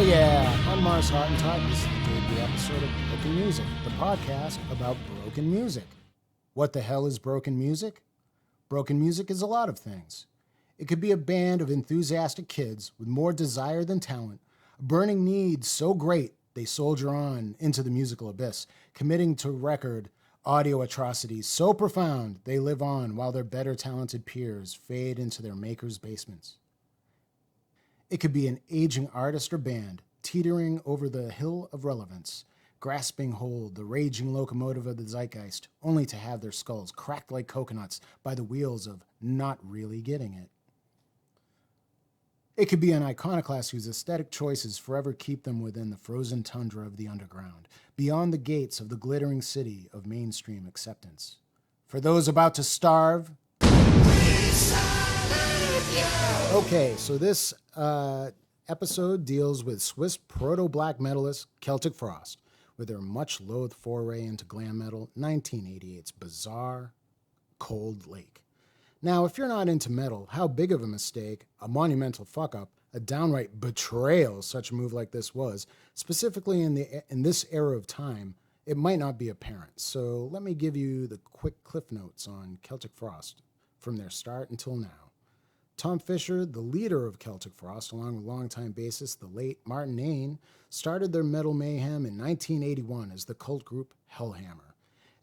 yeah, I'm Mars Hottentot. This is the debut episode of Broken Music, the podcast about broken music. What the hell is broken music? Broken music is a lot of things. It could be a band of enthusiastic kids with more desire than talent, a burning need so great they soldier on into the musical abyss, committing to record audio atrocities so profound they live on while their better talented peers fade into their makers' basements. It could be an aging artist or band, teetering over the hill of relevance, grasping hold the raging locomotive of the zeitgeist, only to have their skulls cracked like coconuts by the wheels of not really getting it. It could be an iconoclast whose aesthetic choices forever keep them within the frozen tundra of the underground, beyond the gates of the glittering city of mainstream acceptance. For those about to starve... Okay, so this episode deals with Swiss proto-black metalist Celtic Frost, with their much-loathed foray into glam metal, 1988's bizarre Cold Lake. Now, if you're not into metal, how big of a mistake, a monumental fuck-up, a downright betrayal such a move like this was, specifically in this era of time, it might not be apparent. So let me give you the quick cliff notes on Celtic Frost from their start until now. Tom Fisher, the leader of Celtic Frost, along with longtime bassist the late Martin Ain, started their metal mayhem in 1981 as the cult group Hellhammer.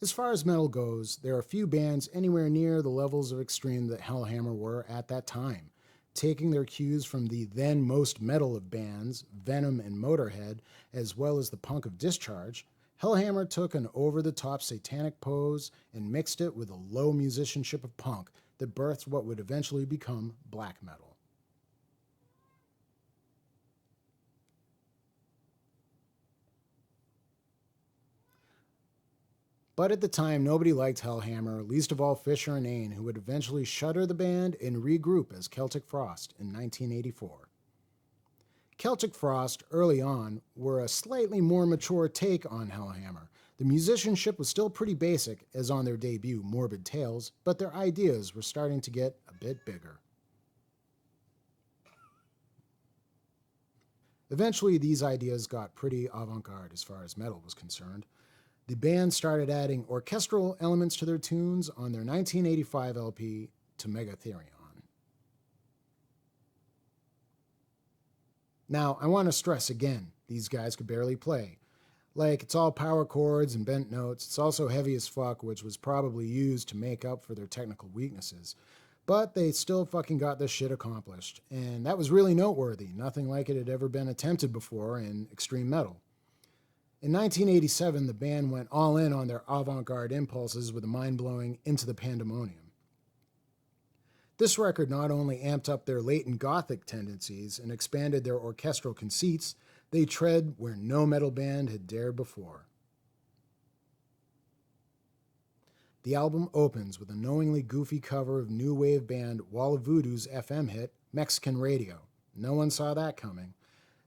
As far as metal goes, there are few bands anywhere near the levels of extreme that Hellhammer were at that time. Taking their cues from the then most metal of bands, Venom and Motorhead, as well as the punk of Discharge, Hellhammer took an over-the-top satanic pose and mixed it with a low musicianship of punk that birthed what would eventually become black metal. But at the time, nobody liked Hellhammer, least of all Fisher and Ain, who would eventually shutter the band and regroup as Celtic Frost in 1984. Celtic Frost, early on, were a slightly more mature take on Hellhammer. The musicianship was still pretty basic, as on their debut, Morbid Tales, but their ideas were starting to get a bit bigger. Eventually, these ideas got pretty avant-garde as far as metal was concerned. The band started adding orchestral elements to their tunes on their 1985 LP, To Megatherion. Now, I want to stress again, these guys could barely play. Like, it's all power chords and bent notes. It's also heavy as fuck, which was probably used to make up for their technical weaknesses. But they still fucking got this shit accomplished. And that was really noteworthy. Nothing like it had ever been attempted before in extreme metal. In 1987, the band went all in on their avant-garde impulses with a mind-blowing Into the Pandemonium. This record not only amped up their latent gothic tendencies and expanded their orchestral conceits, they tread where no metal band had dared before. The album opens with a knowingly goofy cover of new wave band Wall of Voodoo's FM hit, Mexican Radio. No one saw that coming.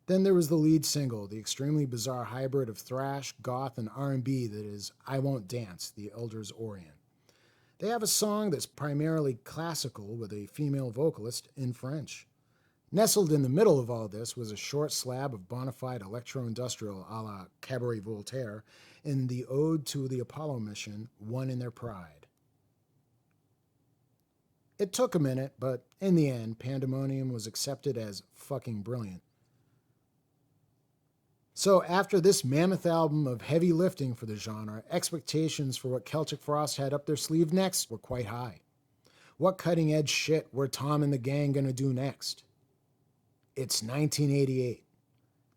Then there was the lead single, the extremely bizarre hybrid of thrash, goth, and R&B that is I Won't Dance, the Elders Orient. They have a song that's primarily classical with a female vocalist in French. Nestled in the middle of all this was a short slab of bona fide electro-industrial a la Cabaret Voltaire in the ode to the Apollo mission, One in Their Pride. It took a minute, but in the end, Pandemonium was accepted as fucking brilliant. So after this mammoth album of heavy lifting for the genre, expectations for what Celtic Frost had up their sleeve next were quite high. What cutting-edge shit were Tom and the gang gonna do next? It's 1988.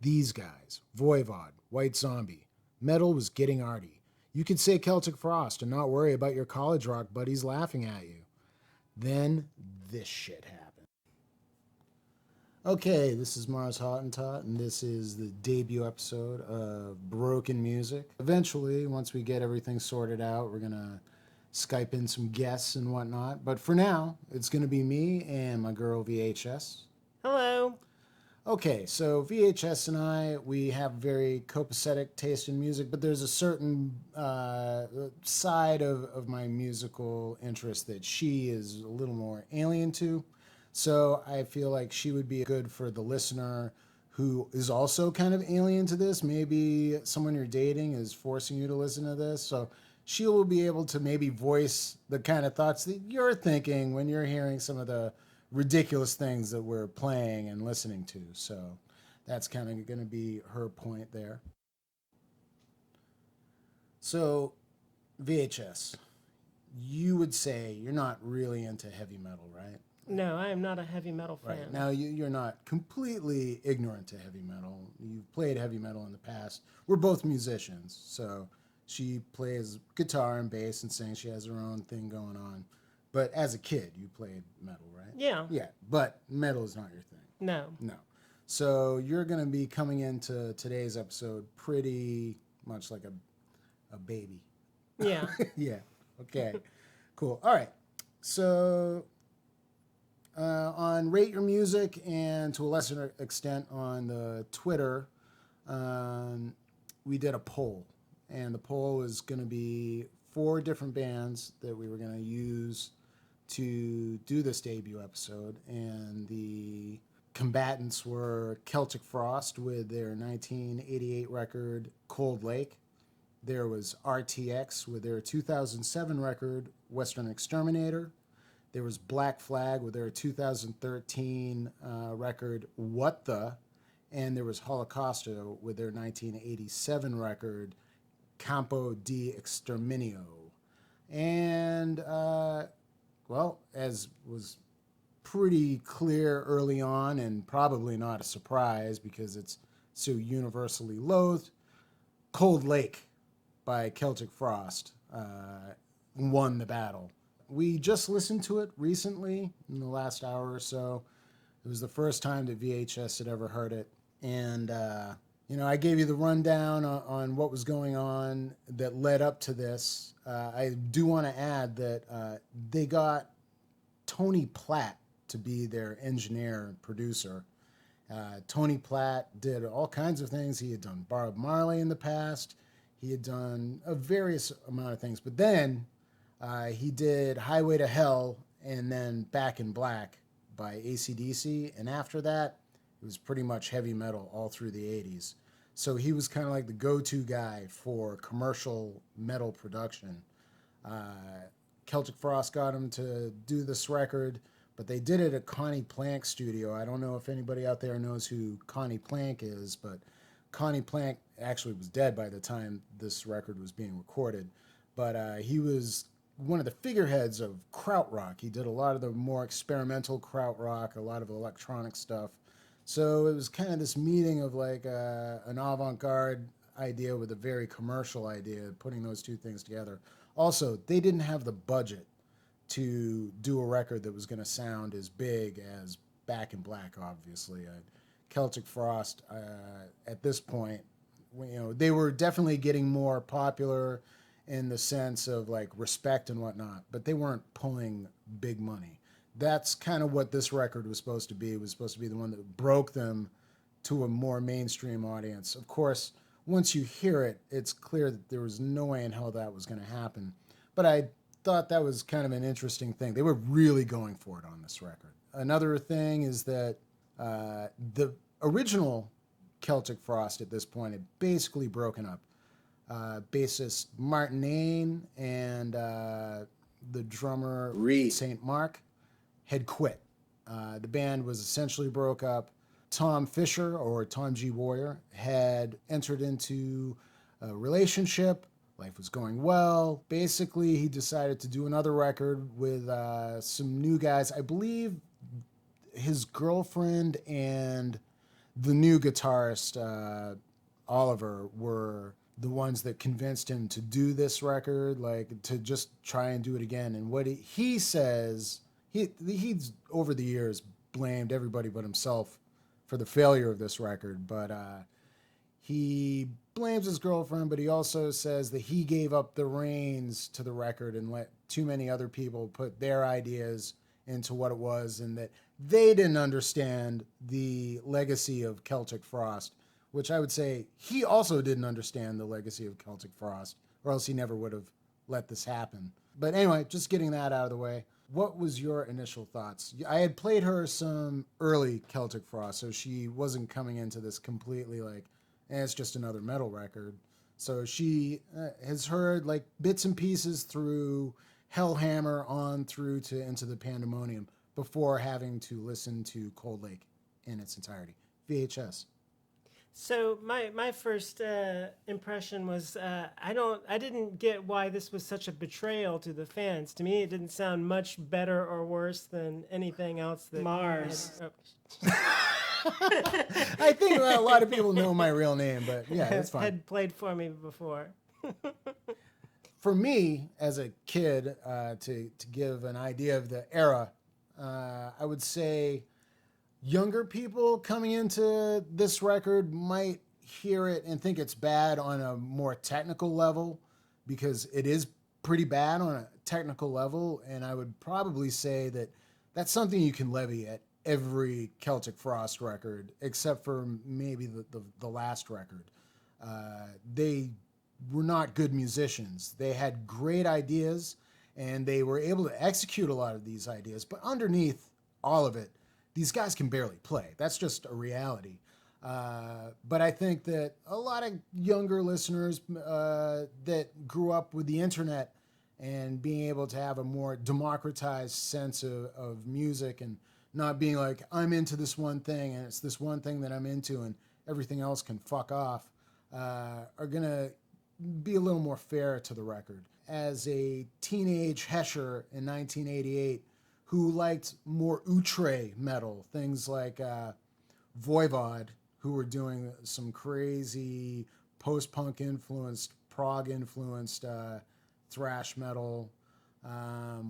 These guys, Voivod, White Zombie. Metal was getting arty. You could say Celtic Frost and not worry about your college rock buddies laughing at you. Then this shit happened. Okay, this is Mars Hottentot, and this is the debut episode of Broken Music. Eventually, once we get everything sorted out, we're going to Skype in some guests and whatnot. But for now, it's going to be me and my girl VHS. Hello. Okay, so VHS and I, we have very copacetic taste in music, but there's a certain side of my musical interest that she is a little more alien to. So I feel like she would be good for the listener who is also kind of alien to this. Maybe someone you're dating is forcing you to listen to this. So she will be able to maybe voice the kind of thoughts that you're thinking when you're hearing some of the ridiculous things that we're playing and listening to. So that's kind of going to be her point there. So, VHS, you would say you're not really into heavy metal, right? No, I am not a heavy metal fan. Right. Now, you're not completely ignorant to heavy metal. You've played heavy metal in the past. We're both musicians, so she plays guitar and bass and sings. She has her own thing going on. But as a kid, you played metal, right? Yeah. Yeah, but metal is not your thing. No. No. So you're going to be coming into today's episode pretty much like a baby. Yeah. Yeah. Okay. Cool. All right. So on Rate Your Music and to a lesser extent on the Twitter, we did a poll. And the poll is going to be 4 different bands that we were going to use to do this debut episode. And the combatants were Celtic Frost with their 1988 record Cold Lake. There was RTX with their 2007 record Western Exterminator. There was Black Flag with their 2013 record What The? And there was Holocausto with their 1987 record Campo de Exterminio. And, well, as was pretty clear early on, and probably not a surprise because it's so universally loathed, Cold Lake by Celtic Frost won the battle. We just listened to it recently in the last hour or so. It was the first time that VHS had ever heard it. And, I gave you the rundown on what was going on that led up to this. I do want to add that they got Tony Platt to be their engineer and producer. Tony Platt did all kinds of things. He had done Bob Marley in the past. He had done a various amount of things. But then he did Highway to Hell and then Back in Black by AC/DC. And after that, it was pretty much heavy metal all through the 80s. So he was kind of like the go-to guy for commercial metal production. Celtic Frost got him to do this record, but they did it at Connie Plank Studio. I don't know if anybody out there knows who Connie Plank is, but Connie Plank actually was dead by the time this record was being recorded. But he was one of the figureheads of krautrock. He did a lot of the more experimental krautrock, a lot of electronic stuff. So it was kind of this meeting of like an avant-garde idea with a very commercial idea, putting those two things together. Also, they didn't have the budget to do a record that was going to sound as big as Back in Black, obviously. Celtic Frost, at this point, they were definitely getting more popular in the sense of like respect and whatnot, but they weren't pulling big money. That's kind of what this record was supposed to be. It was supposed to be the one that broke them to a more mainstream audience. Of course, once you hear it, it's clear that there was no way in hell that was going to happen. But I thought that was kind of an interesting thing. They were really going for it on this record. Another thing is that the original Celtic Frost at this point had basically broken up. Bassist Martin Ain and the drummer Reed St. Mark had quit. The band was essentially broke up. Tom Fisher, or Tom G. Warrior, had entered into a relationship. Life was going well. Basically, he decided to do another record with some new guys. I believe his girlfriend and the new guitarist, Oliver, were the ones that convinced him to do this record, like to just try and do it again. And what he says, he's over the years blamed everybody but himself for the failure of this record. But he blames his girlfriend, but he also says that he gave up the reins to the record and let too many other people put their ideas into what it was, and that they didn't understand the legacy of Celtic Frost, which I would say he also didn't understand the legacy of Celtic Frost, or else he never would have let this happen. But anyway, just getting that out of the way. What was your initial thoughts? I had played her some early Celtic Frost, so she wasn't coming into this completely like, it's just another metal record. So she has heard like bits and pieces through Hellhammer on through to Into the Pandemonium before having to listen to Cold Lake in its entirety. VHS. So my first impression was I didn't get why this was such a betrayal to the fans. To me, it didn't sound much better or worse than anything else that Mars. I think a lot of people know my real name, but yeah, it's fine. had played for me before. For me, as a kid, to give an idea of the era, I would say younger people coming into this record might hear it and think it's bad on a more technical level, because it is pretty bad on a technical level. And I would probably say that that's something you can levy at every Celtic Frost record, except for maybe the last record. They were not good musicians. They had great ideas, and they were able to execute a lot of these ideas. But underneath all of it, these guys can barely play. That's just a reality. But I think that a lot of younger listeners that grew up with the internet and being able to have a more democratized sense of music, and not being like, I'm into this one thing and it's this one thing that I'm into and everything else can fuck off, are going to be a little more fair to the record. As a teenage Hesher in 1988 who liked more outre metal, things like Voivod, who were doing some crazy post-punk influenced, prog influenced thrash metal.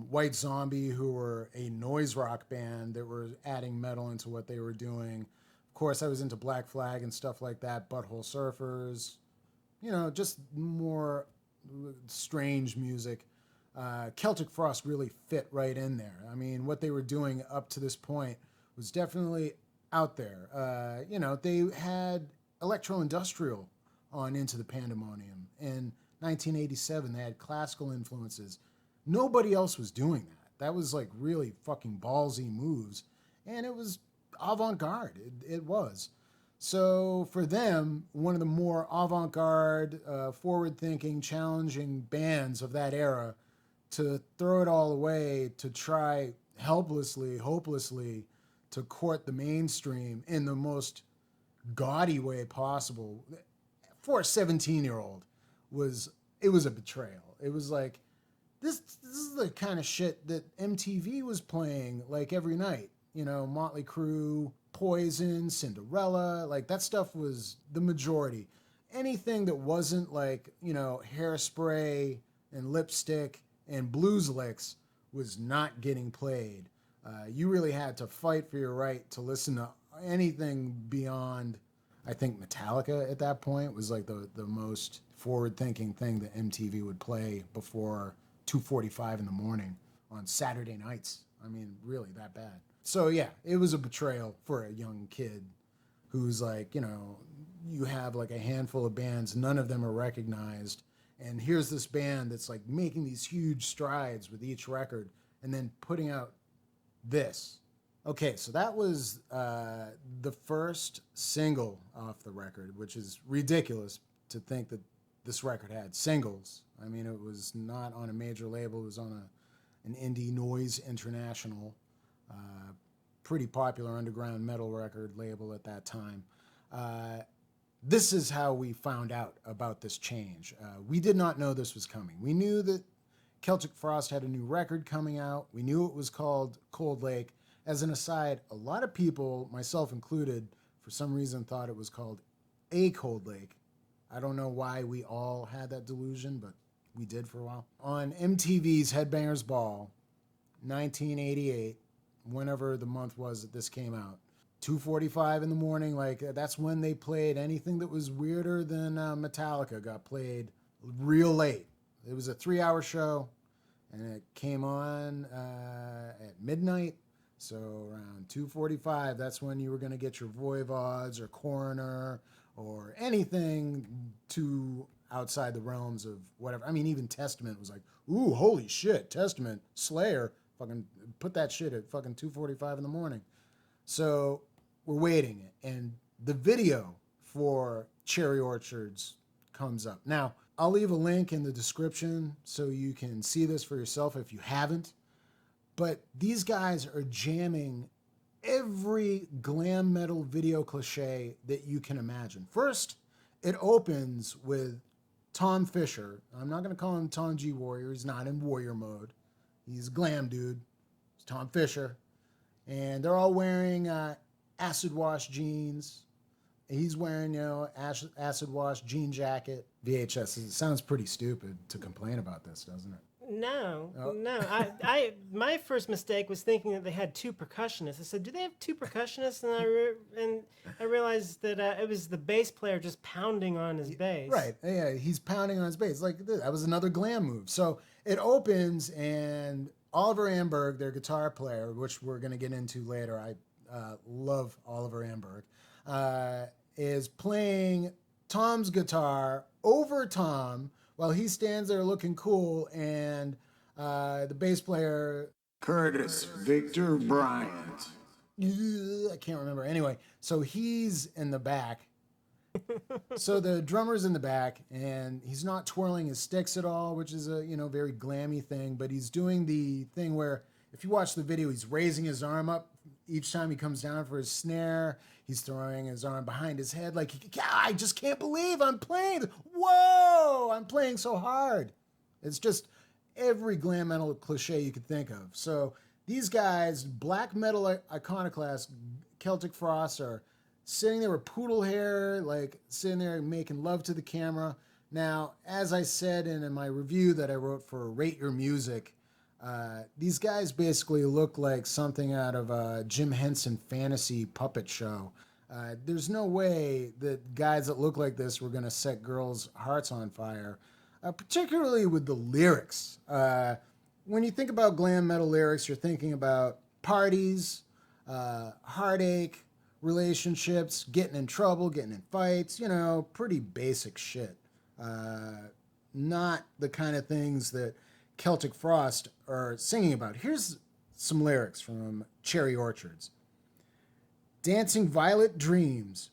White Zombie, who were a noise rock band that were adding metal into what they were doing. Of course, I was into Black Flag and stuff like that, Butthole Surfers, just more strange music. Celtic Frost really fit right in there. I mean, what they were doing up to this point was definitely out there. They had electro-industrial on Into the Pandemonium. In 1987, they had classical influences. Nobody else was doing that. That was like really fucking ballsy moves. And it was avant-garde. It was. So for them, one of the more avant-garde, forward-thinking, challenging bands of that era, to throw it all away, to try helplessly, hopelessly to court the mainstream in the most gaudy way possible, for a 17-year-old, it was a betrayal. It was like, this is the kind of shit that MTV was playing like every night. Motley Crue, Poison, Cinderella, like that stuff was the majority. Anything that wasn't like, Hairspray and Lipstick and Blues Licks was not getting played. You really had to fight for your right to listen to anything beyond, I think Metallica at that point was like the most forward-thinking thing that MTV would play before 2:45 in the morning on Saturday nights. I mean, really that bad. So yeah, it was a betrayal for a young kid who's like, you have like a handful of bands, none of them are recognized, and here's this band that's like making these huge strides with each record and then putting out this. Okay, so that was the first single off the record, which is ridiculous to think that this record had singles. I mean, it was not on a major label. It was on an indie Noise International, pretty popular underground metal record label at that time. This is how we found out about this change. We did not know this was coming. We knew that Celtic Frost had a new record coming out. We knew it was called Cold Lake. As an aside, a lot of people, myself included, for some reason thought it was called A Cold Lake. I don't know why we all had that delusion, but we did for a while. On MTV's Headbangers Ball, 1988, whenever the month was that this came out, 2:45 in the morning, like that's when they played anything that was weirder than Metallica got played real late. It was a 3-hour show, and it came on at midnight. So around 2:45, that's when you were going to get your Voivods or Coroner or anything too outside the realms of whatever. I mean, even Testament was like, ooh, holy shit, Testament, Slayer, Fucking put that shit at fucking 2:45 in the morning. So we're waiting, and the video for Cherry Orchards comes up. Now, I'll leave a link in the description so you can see this for yourself if you haven't. But these guys are jamming every glam metal video cliche that you can imagine. First, it opens with Tom Fisher. I'm not going to call him Tom G. Warrior. He's not in warrior mode. He's a glam dude. It's Tom Fisher. And they're all wearing acid wash jeans. He's wearing, acid wash jean jacket. VHS. It sounds pretty stupid to complain about this, doesn't it? No. I my first mistake was thinking that they had two percussionists. I said, "Do they have two percussionists?" And I realized that it was the bass player just pounding on his bass. Right. Yeah, he's pounding on his bass. Like that was another glam move. So it opens, and Oliver Amberg, their guitar player, which we're going to get into later. I love Oliver Amberg, is playing Tom's guitar over Tom while he stands there looking cool, and the bass player, Curtis Victor Bryant. I can't remember. Anyway, so he's in the back. So the drummer's in the back, and he's not twirling his sticks at all, which is a very glammy thing. But he's doing the thing where, if you watch the video, he's raising his arm up each time he comes down for his snare. He's throwing his arm behind his head, like, I just can't believe I'm playing. Whoa, I'm playing so hard. It's just every glam metal cliche you could think of. So these guys, black metal iconoclasts, Celtic Frost, are sitting there with poodle hair, like sitting there making love to the camera. Now, as I said in my review that I wrote for Rate Your Music, these guys basically look like something out of a Jim Henson fantasy puppet show. There's no way that guys that look like this were going to set girls' hearts on fire, particularly with the lyrics. When you think about glam metal lyrics, you're thinking about parties, heartache, relationships, getting in trouble, getting in fights, pretty basic shit. Not the kind of things that Celtic Frost are singing about. Here's some lyrics from Cherry Orchards. Dancing violet dreams,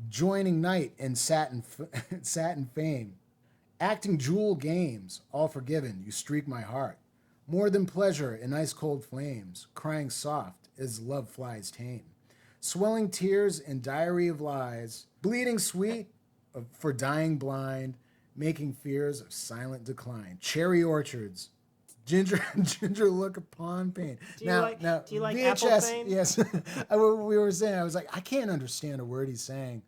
joining night in satin fame, acting jewel games, all forgiven, you streak my heart. More than pleasure in ice cold flames, crying soft as love flies tame. Swelling tears and diary of lies, bleeding sweet for dying blind, making fears of silent decline. Cherry Orchards, ginger look upon pain. Do you like VHS, apple pain? Yes. We were saying, I was like, I can't understand a word he's saying.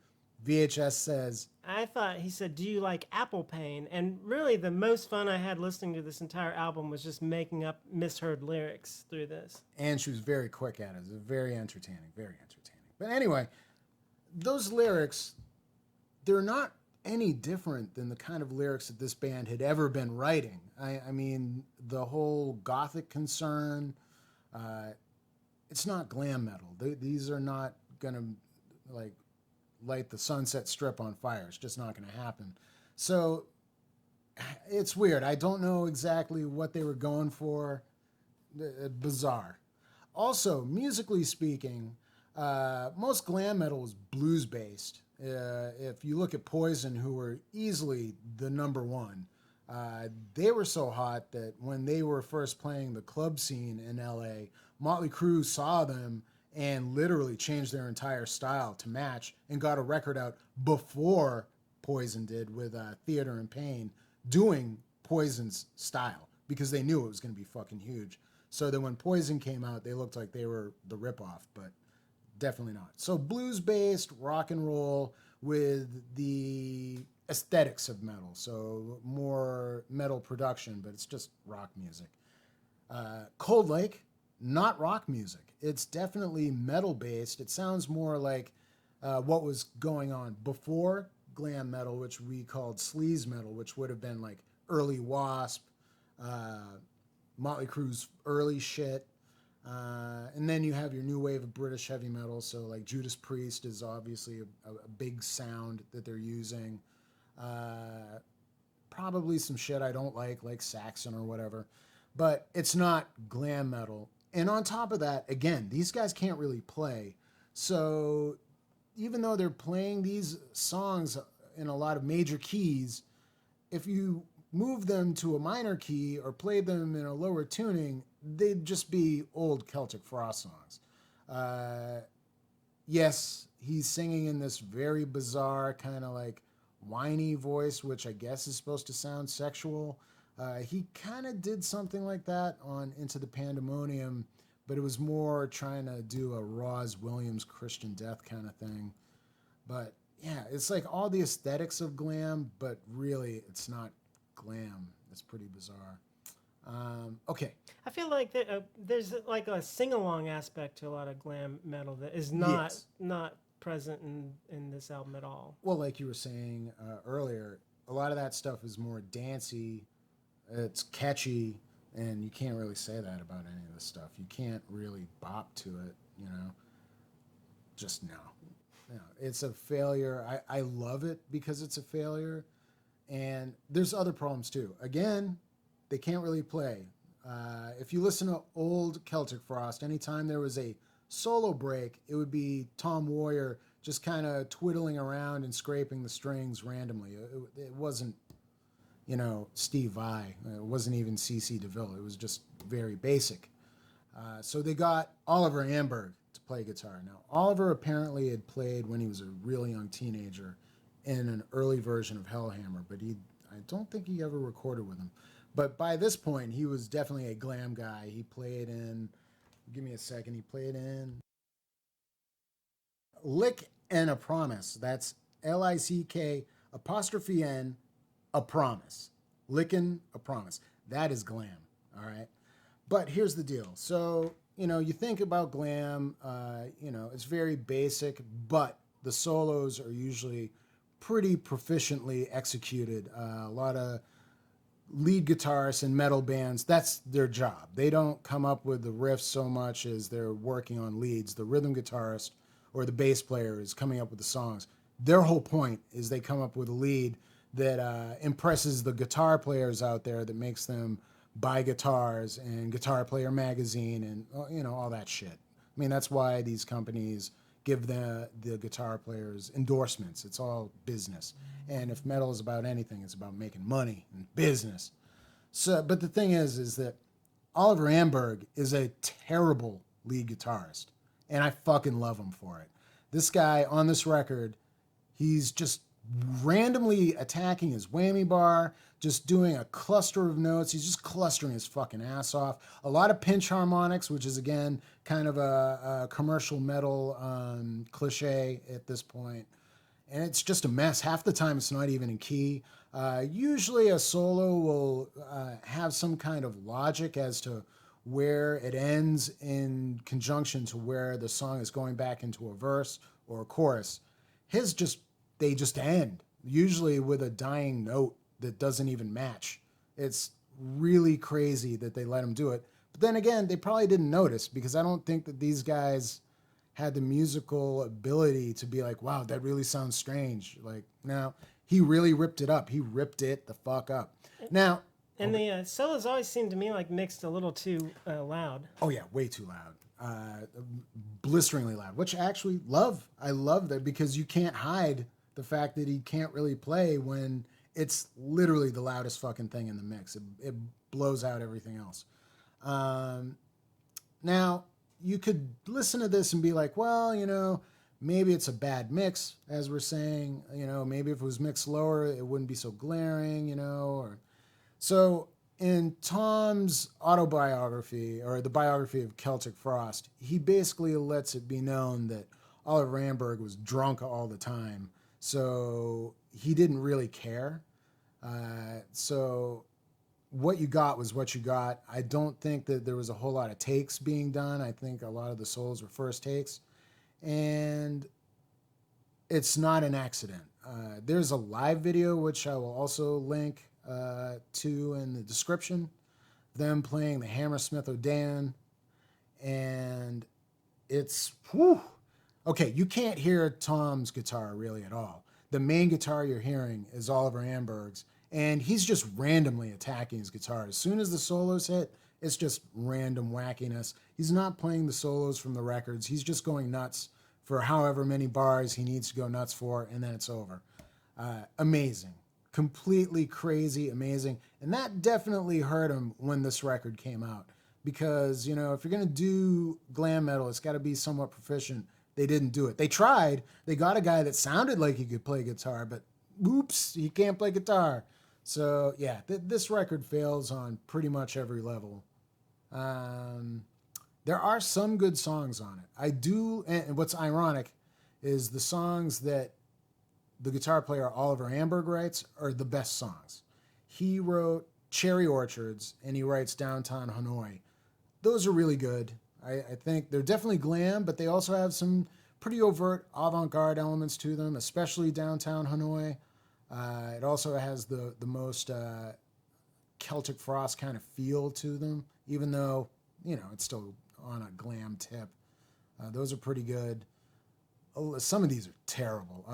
VHS says, I thought he said, "Do you like apple pain?" And really, the most fun I had listening to this entire album was just making up misheard lyrics through this. and she was very quick at it. It was very entertaining, very entertaining. But anyway, those lyrics, they're not any different than the kind of lyrics that this band had ever been writing. I mean, the whole gothic concern, it's not glam metal. These are not going to light the Sunset Strip on fire. It's just not going to happen. So it's weird. I don't know exactly what they were going for. Bizarre. Also, musically speaking, most glam metal is blues based. If you look at Poison, who were easily the number one, they were so hot that when they were first playing the club scene in LA, Motley Crue saw them and literally changed their entire style to match and got a record out before Poison did with Theater and Pain, doing Poison's style because they knew it was going to be fucking huge. So that when Poison came out, they looked like they were the ripoff, but definitely not. So blues-based rock and roll with the aesthetics of metal. So more metal production, but it's just rock music. Cold Lake, not rock music. It's definitely metal-based. It sounds more like what was going on before glam metal, which we called sleaze metal, which would have been like early Wasp, Motley Crue's early shit. And then you have your new wave of British heavy metal. So like Judas Priest is obviously a big sound that they're using. Probably some shit I don't like Saxon or whatever. but it's not glam metal. And on top of that, again, these guys can't really play. So even though they're playing these songs in a lot of major keys, if you move them to a minor key or play them in a lower tuning, they'd just be old Celtic Frost songs. Yes, he's singing in this very bizarre kind of like whiny voice, which I guess is supposed to sound sexual. He kind of did something like that on Into the Pandemonium, but it was more trying to do a Roz Williams Christian Death kind of thing. But yeah, it's like all the aesthetics of glam, but really it's not glam. It's pretty bizarre. Okay. I feel like there's like a sing-along aspect to a lot of glam metal that is not Yes. not present in this album at all. Well, like you were saying earlier, a lot of that stuff is more dancey. It's catchy, and you can't really say that about any of this stuff. You can't really bop to it, you know. Just no. No, it's a failure. I love it because it's a failure, and there's other problems too. Again, they can't really play. If you listen to old Celtic Frost, anytime there was a solo break, it would be Tom Warrior just kind of twiddling around and scraping the strings randomly. It wasn't, you know, Steve Vai. It wasn't even C.C. DeVille. It was just very basic. So they got Oliver Amberg to play guitar. Now, Oliver apparently had played when he was a really young teenager in an early version of Hellhammer, but I don't think he ever recorded with him. But by this point, he was definitely a glam guy. He played in, give me a second, he played in Lick and a Promise. That's Lick apostrophe N, a promise. Lickin' a promise. That is glam, all right? But here's the deal. So, you know, you think about glam, you know, it's very basic, but the solos are usually pretty proficiently executed. A lot of lead guitarists in metal bands, that's their job. They don't come up with the riffs so much as they're working on leads. The rhythm guitarist or the bass player is coming up with the songs. Their whole point is they come up with a lead that impresses the guitar players out there, that makes them buy guitars and Guitar Player magazine and, you know, all that shit. I mean, that's why these companies give the guitar players endorsements. It's all business. And if metal is about anything, it's about making money and business. So, but the thing is that Oliver Amberg is a terrible lead guitarist, and I fucking love him for it. This guy on this record, he's just randomly attacking his whammy bar, just doing a cluster of notes. He's just clustering his fucking ass off. A lot of pinch harmonics, which is, again, kind of a commercial metal cliche at this point. And it's just a mess. Half the time it's not even in key. Usually a solo will have some kind of logic as to where it ends in conjunction to where the song is going back into a verse or a chorus. They just end, usually with a dying note that doesn't even match. It's really crazy that they let him do it. But then again, they probably didn't notice, because I don't think that these guys had the musical ability to be like, wow, that really sounds strange. Like, no, he really ripped it up. He ripped it the fuck up. Now, And the solos always seem to me like mixed a little too loud. oh yeah, way too loud. Blisteringly loud, which I actually love. I love that, because you can't hide the fact that he can't really play when it's literally the loudest fucking thing in the mix. It blows out everything else. Now, you could listen to this and be like, well, you know, maybe it's a bad mix, as we're saying. You know, maybe if it was mixed lower, it wouldn't be so glaring, you know. So in Tom's autobiography, or the biography of Celtic Frost, he basically lets it be known that Oliver Amberg was drunk all the time. So he didn't really care. So what you got was what you got. I don't think that there was a whole lot of takes being done. I think a lot of the solos were first takes. And it's not an accident. There's a live video, which I will also link to in the description, them playing the Hammersmith Odeon. And it's, whew. Okay, you can't hear Tom's guitar really at all. The main guitar you're hearing is Oliver Amberg's, and he's just randomly attacking his guitar. As soon as the solos hit, It's just random wackiness. He's not playing the solos from the records. He's just going nuts for however many bars he needs to go nuts for, and then it's over. Amazing. Completely crazy, amazing. And that definitely hurt him when this record came out. Because, you know, if you're going to do glam metal, it's got to be somewhat proficient. They didn't do it. They tried. They got a guy that sounded like he could play guitar, but oops, he can't play guitar. So, yeah, this record fails on pretty much every level. There are some good songs on it. I do, and what's ironic is the songs that the guitar player Oliver Amberg writes are the best songs. He wrote Cherry Orchards and he writes Downtown Hanoi. Those are really good. I think they're definitely glam, but they also have some pretty overt avant-garde elements to them, especially Downtown Hanoi. It also has the most Celtic Frost kind of feel to them, even though, you know, it's still on a glam tip. Those are pretty good. Some of these are terrible.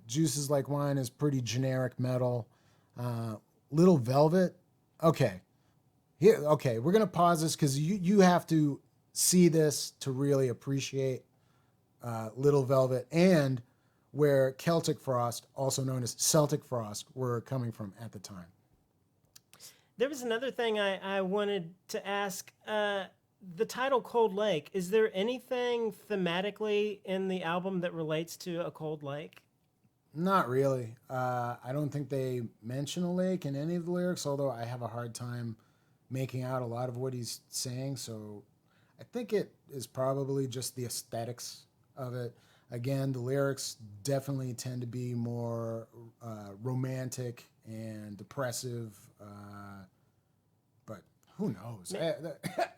Juices Like Wine is pretty generic metal. Little Velvet, okay. Here, okay, we're going to pause this because you have to see this to really appreciate Little Velvet and where Celtic Frost, also known as Celtic Frost, were coming from at the time. There was another thing I wanted to ask. The title Cold Lake, is there anything thematically in the album that relates to a cold lake? Not really. I don't think they mention a lake in any of the lyrics, although I have a hard time making out a lot of what he's saying. So I think it is probably just the aesthetics of it. Again, the lyrics definitely tend to be more romantic and depressive, but who knows?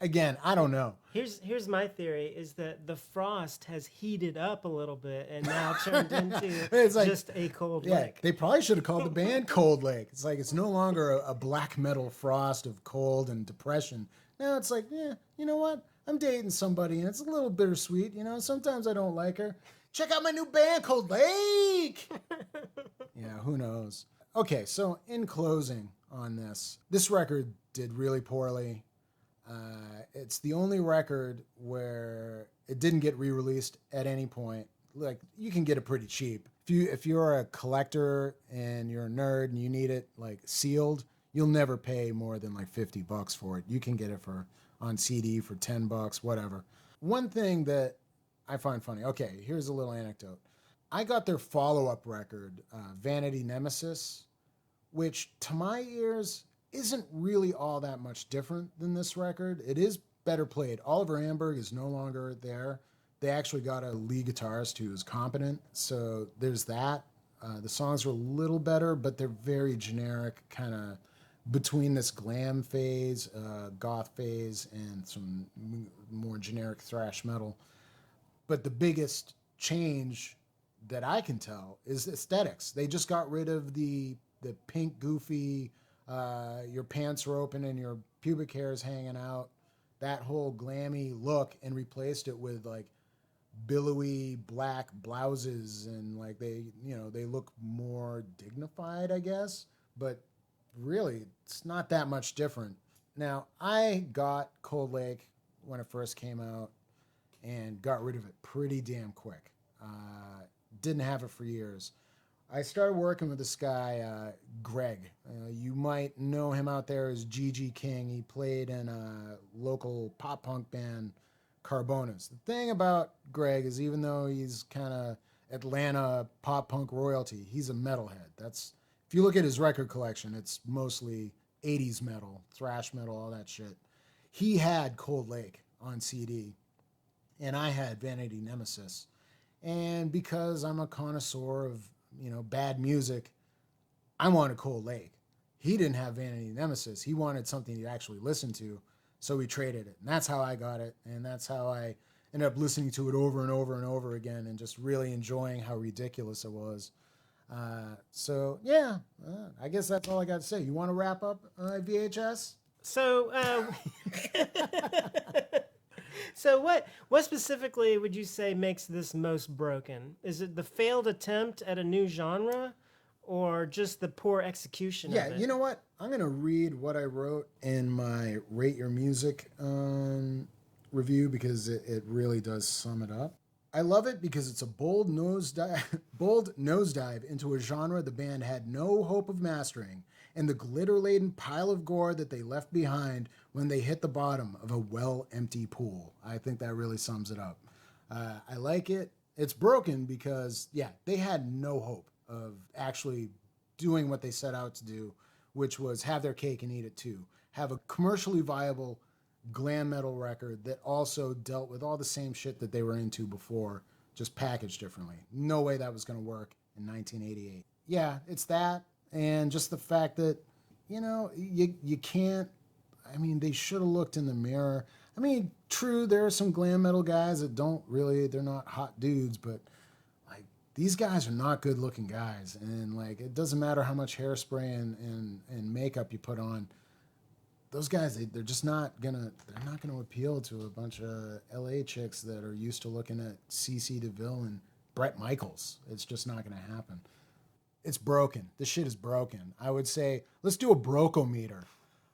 Again, I don't know. Here's my theory, is that the frost has heated up a little bit and now turned into It's like, just a cold yeah, lake. they probably should have called the band Cold Lake. It's like it's no longer a black metal frost of cold and depression. Now it's like, yeah, you know what? I'm dating somebody and it's a little bittersweet. You know, sometimes I don't like her. Check out my new band, Cold Lake. Yeah, who knows? Okay, so in closing on this record did really poorly. It's the only record where it didn't get re-released at any point. Like, you can get it pretty cheap. If you're a collector and you're a nerd and you need it like sealed, you'll never pay more than like $50 for it. You can get it on CD for $10, whatever. One thing that I find funny. Okay, here's a little anecdote. I got their follow-up record, Vanity Nemesis, which to my ears isn't really all that much different than this record. It is better played. Oliver Amberg is no longer there. They actually got a lead guitarist who is competent, so there's that. The songs are a little better, but they're very generic, kind of between this glam phase, goth phase, and some more generic thrash metal. But the biggest change that I can tell is aesthetics. They just got rid of the pink, goofy, your pants are open and your pubic hair is hanging out, that whole glammy look, and replaced it with like billowy black blouses, and like they look more dignified, I guess. But really, it's not that much different. Now, I got Cold Lake when it first came out and got rid of it pretty damn quick. Didn't have it for years. I started working with this guy, Greg. You might know him out there as GG King. He played in a local pop punk band, Carbonas. The thing about Greg is, even though he's kind of Atlanta pop punk royalty, he's a metalhead. If you look at his record collection, it's mostly 80s metal, thrash metal, all that shit. He had Cold Lake on CD, and I had Vanity Nemesis. And because I'm a connoisseur of, bad music, I wanted Cold Lake. He didn't have Vanity Nemesis. He wanted something to actually listen to, so we traded it. And that's how I got it, and that's how I ended up listening to it over and over and over again and just really enjoying how ridiculous it was. So, yeah, I guess that's all I got to say. You want to wrap up VHS? So, so what specifically would you say makes this most broken? Is it the failed attempt at a new genre, or just the poor execution of it? Yeah, you know what? I'm going to read what I wrote in my Rate Your Music review because it really does sum it up. I love it because it's a bold nosedive into a genre the band had no hope of mastering, and the glitter-laden pile of gore that they left behind when they hit the bottom of a well-empty pool. I think that really sums it up. I like it. It's broken because, yeah, they had no hope of actually doing what they set out to do, which was have their cake and eat it too. Have a commercially viable glam metal record that also dealt with all the same shit that they were into before, just packaged differently. No way that was going to work in 1988. Yeah, it's that, and just the fact that, you can't, they should have looked in the mirror. True, there are some glam metal guys that they're not hot dudes, but like these guys are not good looking guys, and like it doesn't matter how much hairspray and makeup you put on. Those guys, they're just not gonna appeal to a bunch of LA chicks that are used to looking at CeCe DeVille and Bret Michaels. It's just not gonna happen. It's broken. This shit is broken. I would say let's do a brocometer.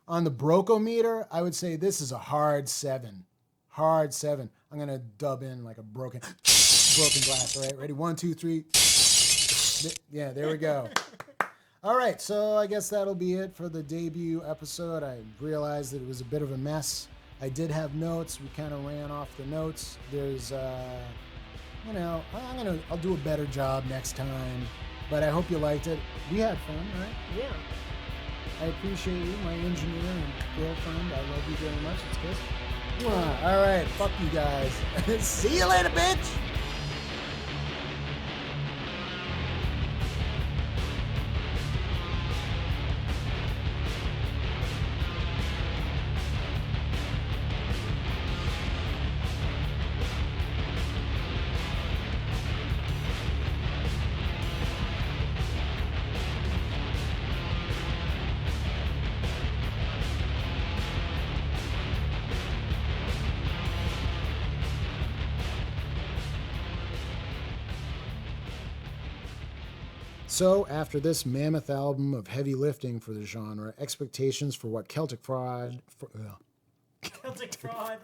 On the brocometer, I would say this is a hard 7. Hard 7. I'm gonna dub in like a broken glass. All right, ready? 1, 2, 3. Yeah, there we go. All right, so I guess that'll be it for the debut episode. I realized that it was a bit of a mess. I did have notes. We kind of ran off the notes. There's, I'll do a better job next time. But I hope you liked it. We had fun, right? Yeah. I appreciate you, my engineer and girlfriend. I love you very much. It's Kiss. All right, fuck you guys. See you later, bitch. So, after this mammoth album of heavy lifting for the genre, expectations for what Celtic Frost... Celtic fraud.